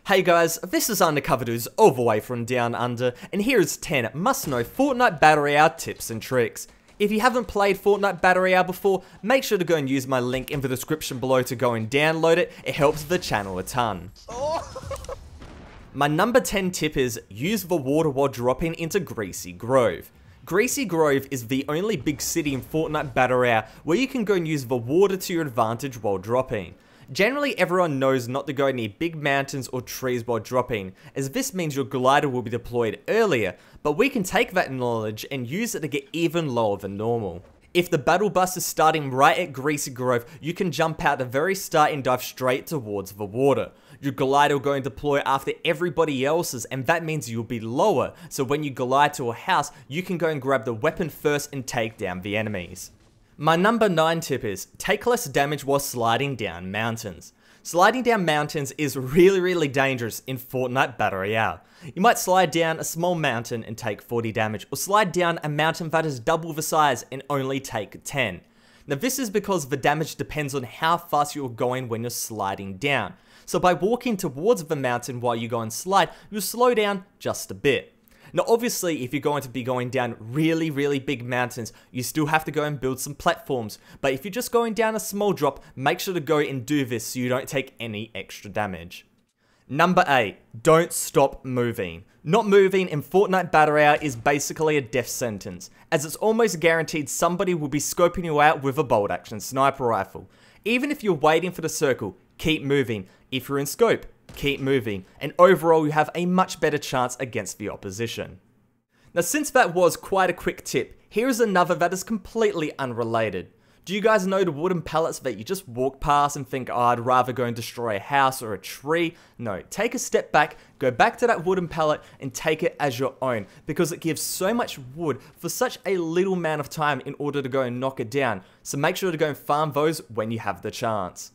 Hey guys, this is Undercover Dudes all the way from Down Under, and here is 10 must-know Fortnite Battle Royale tips and tricks. If you haven't played Fortnite Battle Royale before, make sure to go and use my link in the description below to go and download it. It helps the channel a ton. My number 10 tip is use the water while dropping into Greasy Grove. Greasy Grove is the only big city in Fortnite Battle Royale where you can go and use the water to your advantage while dropping. Generally, everyone knows not to go near big mountains or trees while dropping, as this means your glider will be deployed earlier, but we can take that knowledge and use it to get even lower than normal. If the battle bus is starting right at Greasy Grove, you can jump out the very start and dive straight towards the water. Your glider will go and deploy after everybody else's, and that means you'll be lower, so when you glide to a house, you can go and grab the weapon first and take down the enemies. My number 9 tip is, take less damage while sliding down mountains. Sliding down mountains is really dangerous in Fortnite Battle Royale. You might slide down a small mountain and take 40 damage, or slide down a mountain that is double the size and only take 10. Now this is because the damage depends on how fast you're going when you're sliding down. So by walking towards the mountain while you go and slide, you'll slow down just a bit. Now obviously, if you're going to be going down really big mountains, you still have to go and build some platforms, but if you're just going down a small drop, make sure to go and do this so you don't take any extra damage. Number 8, don't stop moving. Not moving in Fortnite Battle Royale is basically a death sentence, as it's almost guaranteed somebody will be scoping you out with a bolt action sniper rifle. Even if you're waiting for the circle, keep moving. If you're in scope, keep moving, and overall you have a much better chance against the opposition. Now since that was quite a quick tip, here is another that is completely unrelated. Do you guys know the wooden pallets that you just walk past and think, oh, I'd rather go and destroy a house or a tree? No, take a step back, go back to that wooden pallet and take it as your own, because it gives so much wood for such a little amount of time in order to go and knock it down, so make sure to go and farm those when you have the chance.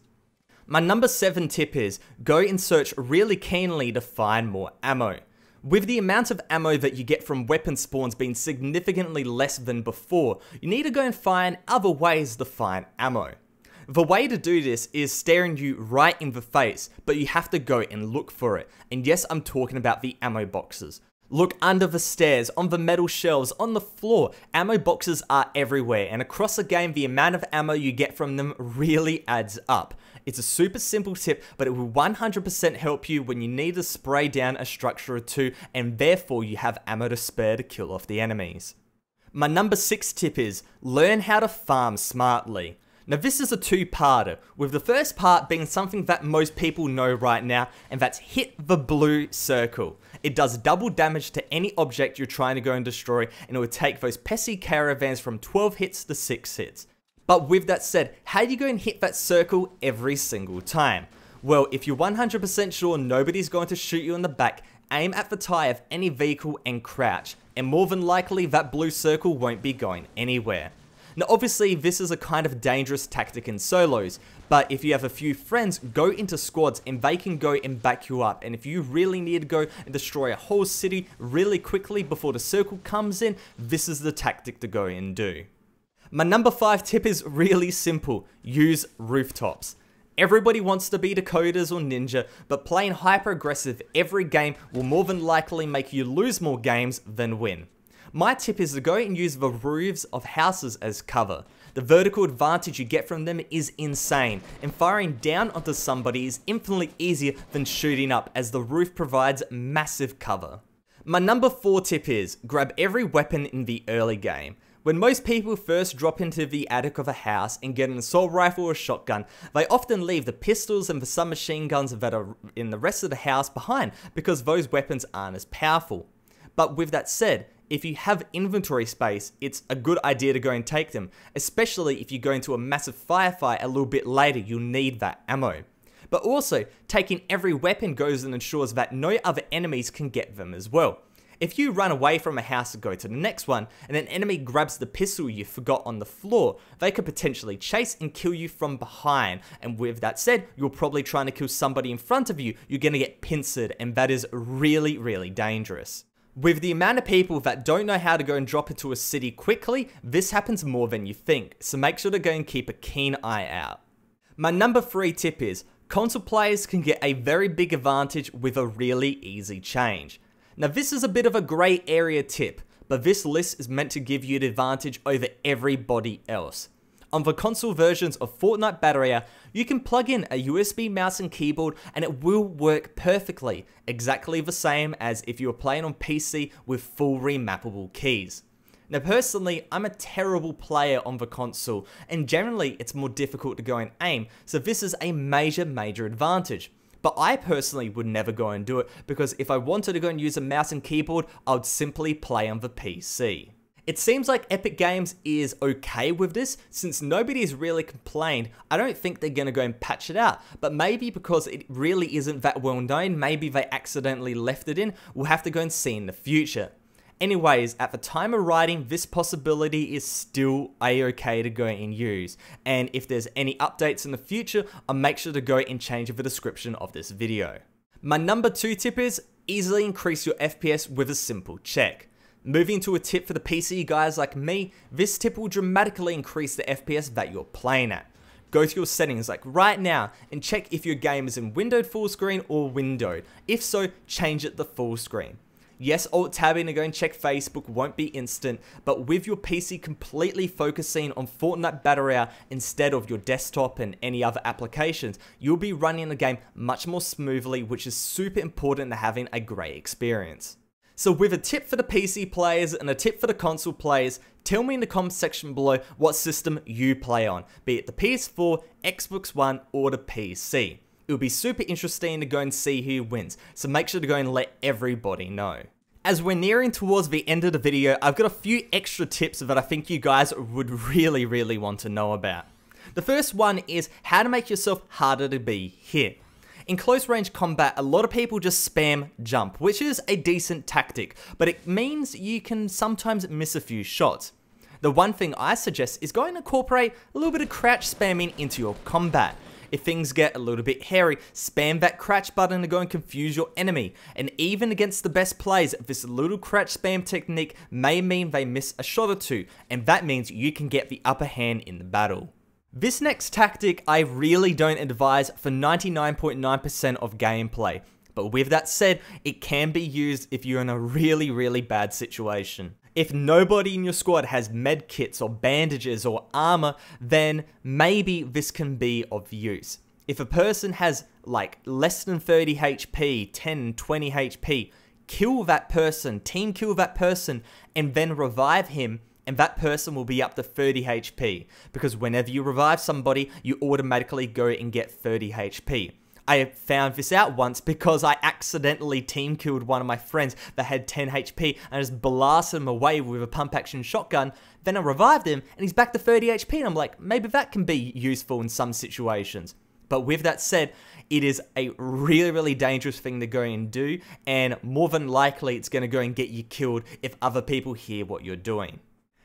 My number 7 tip is, go and search really keenly to find more ammo. With the amount of ammo that you get from weapon spawns being significantly less than before, you need to go and find other ways to find ammo. The way to do this is staring you right in the face, but you have to go and look for it. And yes, I'm talking about the ammo boxes. Look under the stairs, on the metal shelves, on the floor. Ammo boxes are everywhere, and across the game, the amount of ammo you get from them really adds up. It's a super simple tip, but it will 100% help you when you need to spray down a structure or two, and therefore you have ammo to spare to kill off the enemies. My number 6 tip is, learn how to farm smartly. Now this is a two-parter, with the first part being something that most people know right now, and that's hit the blue circle. It does double damage to any object you're trying to go and destroy, and it will take those pesky caravans from 12 hits to 6 hits. But with that said, how do you go and hit that circle every single time? Well, if you're 100% sure nobody's going to shoot you in the back, aim at the tire of any vehicle and crouch, and more than likely that blue circle won't be going anywhere. Now obviously this is a kind of dangerous tactic in solos, but if you have a few friends, go into squads and they can go and back you up, and if you really need to go and destroy a whole city really quickly before the circle comes in, this is the tactic to go and do. My number 5 tip is really simple, use rooftops. Everybody wants to be Dakotas or Ninja, but playing hyper aggressive every game will more than likely make you lose more games than win. My tip is to go and use the roofs of houses as cover. The vertical advantage you get from them is insane, and firing down onto somebody is infinitely easier than shooting up, as the roof provides massive cover. My number 4 tip is, grab every weapon in the early game. When most people first drop into the attic of a house and get an assault rifle or shotgun, they often leave the pistols and the submachine guns that are in the rest of the house behind, because those weapons aren't as powerful. But with that said, if you have inventory space, it's a good idea to go and take them, especially if you go into a massive firefight a little bit later, you'll need that ammo. But also, taking every weapon goes and ensures that no other enemies can get them as well. If you run away from a house and go to the next one, and an enemy grabs the pistol you forgot on the floor, they could potentially chase and kill you from behind, and with that said, you're probably trying to kill somebody in front of you, you're gonna get pincered, and that is really dangerous. With the amount of people that don't know how to go and drop into a city quickly, this happens more than you think, so make sure to go and keep a keen eye out. My number 3 tip is, Console players can get a very big advantage with a really easy change. Now this is a bit of a grey area tip, but this list is meant to give you the advantage over everybody else. On the console versions of Fortnite Battle Royale, you can plug in a USB mouse and keyboard and it will work perfectly, exactly the same as if you were playing on PC with full remappable keys. Now personally, I'm a terrible player on the console, and generally it's more difficult to go and aim, so this is a major advantage. But I personally would never go and do it, because if I wanted to go and use a mouse and keyboard, I would simply play on the PC. It seems like Epic Games is okay with this, since nobody has really complained. I don't think they're going to go and patch it out, but maybe because it really isn't that well known, maybe they accidentally left it in, we'll have to go and see in the future. Anyways, at the time of writing, this possibility is still a-okay to go and use, and if there's any updates in the future, I'll make sure to go and change the description of this video. My number 2 tip is easily increase your FPS with a simple check. Moving to a tip for the PC guys like me, this tip will dramatically increase the FPS that you're playing at. Go to your settings like right now and check if your game is in windowed full screen or windowed. If so, change it to full screen. Yes, alt-tabbing to go and check Facebook won't be instant, but with your PC completely focusing on Fortnite Battle Royale instead of your desktop and any other applications, you'll be running the game much more smoothly, which is super important to having a great experience. So with a tip for the PC players and a tip for the console players, tell me in the comments section below what system you play on, be it the PS4, Xbox One, or the PC. It will be super interesting to go and see who wins, so make sure to go and let everybody know. As we're nearing towards the end of the video, I've got a few extra tips that I think you guys would really want to know about. The first one is how to make yourself harder to be hit. In close range combat, a lot of people just spam jump, which is a decent tactic, but it means you can sometimes miss a few shots. The one thing I suggest is going to incorporate a little bit of crouch spamming into your combat. If things get a little bit hairy, spam that crouch button to go and confuse your enemy. And even against the best players, this little crouch spam technique may mean they miss a shot or two, and that means you can get the upper hand in the battle. This next tactic I really don't advise for 99.9% of gameplay, but with that said, it can be used if you're in a really bad situation. If nobody in your squad has med kits or bandages or armor, then maybe this can be of use. If a person has like less than 30 HP, 10, 20 HP, kill that person, team kill that person, and then revive him, and that person will be up to 30 HP, because whenever you revive somebody, you automatically go and get 30 HP. I found this out once because I accidentally team killed one of my friends that had 10 HP and I just blasted him away with a pump action shotgun. Then I revived him and he's back to 30 HP, and I'm like, maybe that can be useful in some situations. But with that said, it is a really dangerous thing to go and do, and more than likely it's going to go and get you killed if other people hear what you're doing.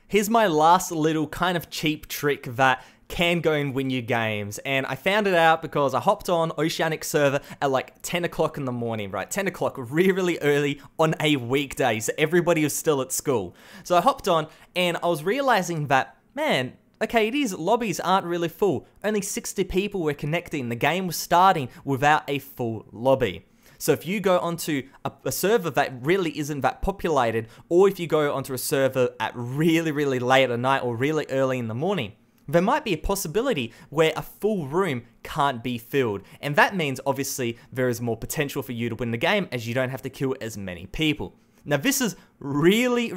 Here's my last little kind of cheap trick that can go and win you games, and I found it out because I hopped on Oceanic server at like 10 o'clock in the morning, right? 10 o'clock, really early on a weekday, so everybody was still at school. So I hopped on and I was realizing that, man, okay, these lobbies aren't really full. Only 60 people were connecting. The game was starting without a full lobby. So if you go onto a server that really isn't that populated, or if you go onto a server at really late at night or really early in the morning, there might be a possibility where a full room can't be filled. And that means obviously there is more potential for you to win the game, as you don't have to kill as many people. Now this is really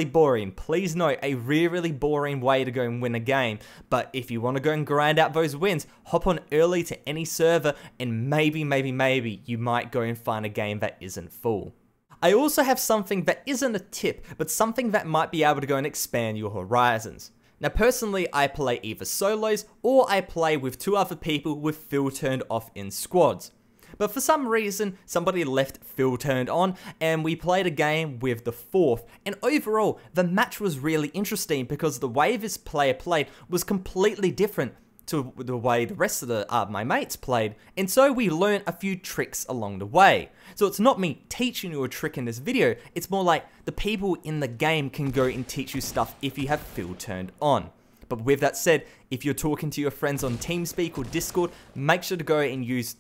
boring. Please note, a really boring way to go and win a game. But if you want to go and grind out those wins, hop on early to any server and maybe you might go and find a game that isn't full. I also have something that isn't a tip, but something that might be able to go and expand your horizons. Now personally, I play either solos or I play with 2 other people with Phil turned off in squads. But for some reason, somebody left Phil turned on, and we played a game with the 4th, and overall, the match was really interesting because the way this player played was completely different to the way the rest of my mates played, and so we learned a few tricks along the way. So it's not me teaching you a trick in this video, it's more like the people in the game can go and teach you stuff if you have Phil turned on. But with that said, if you're talking to your friends on TeamSpeak or Discord, make sure to go and use,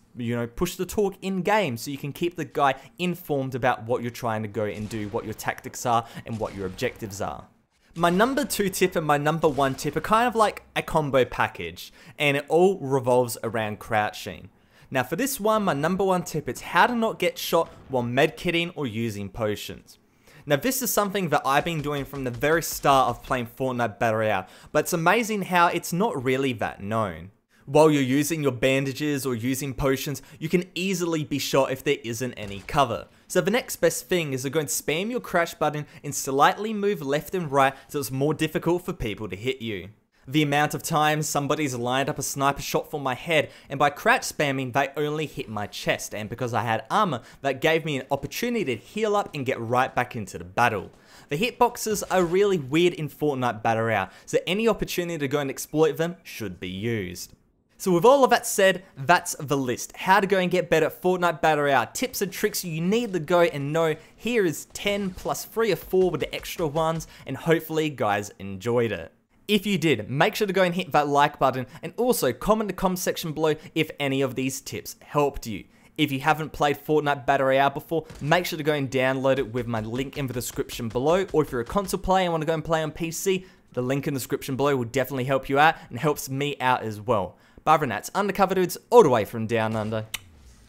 push the talk in game so you can keep the guy informed about what you're trying to go and do, what your tactics are, and what your objectives are. My number 2 tip and my number 1 tip are kind of like a combo package, and it all revolves around crouching. Now for this one, my number 1 tip is how to not get shot while medkitting or using potions. Now this is something that I've been doing from the very start of playing Fortnite Battle Royale, but it's amazing how it's not really that known. While you're using your bandages or using potions, you can easily be shot if there isn't any cover. So the next best thing is to go and spam your crouch button and slightly move left and right so it's more difficult for people to hit you. The amount of times somebody's lined up a sniper shot for my head, and by crouch spamming they only hit my chest, and because I had armor, that gave me an opportunity to heal up and get right back into the battle. The hitboxes are really weird in Fortnite Battle Royale, so any opportunity to go and exploit them should be used. So with all of that said, that's the list. How to go and get better at Fortnite Battle Royale. Tips and tricks you need to go and know. Here is 10 plus 3 or 4 with the extra ones, and hopefully you guys enjoyed it. If you did, make sure to go and hit that like button, and also comment in the comment section below if any of these tips helped you. If you haven't played Fortnite Battle Royale before, make sure to go and download it with my link in the description below, or if you're a console player and want to go and play on PC, the link in the description below will definitely help you out and helps me out as well. But other than that, it's Undercover Dudes all the way from down under,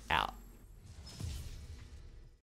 out.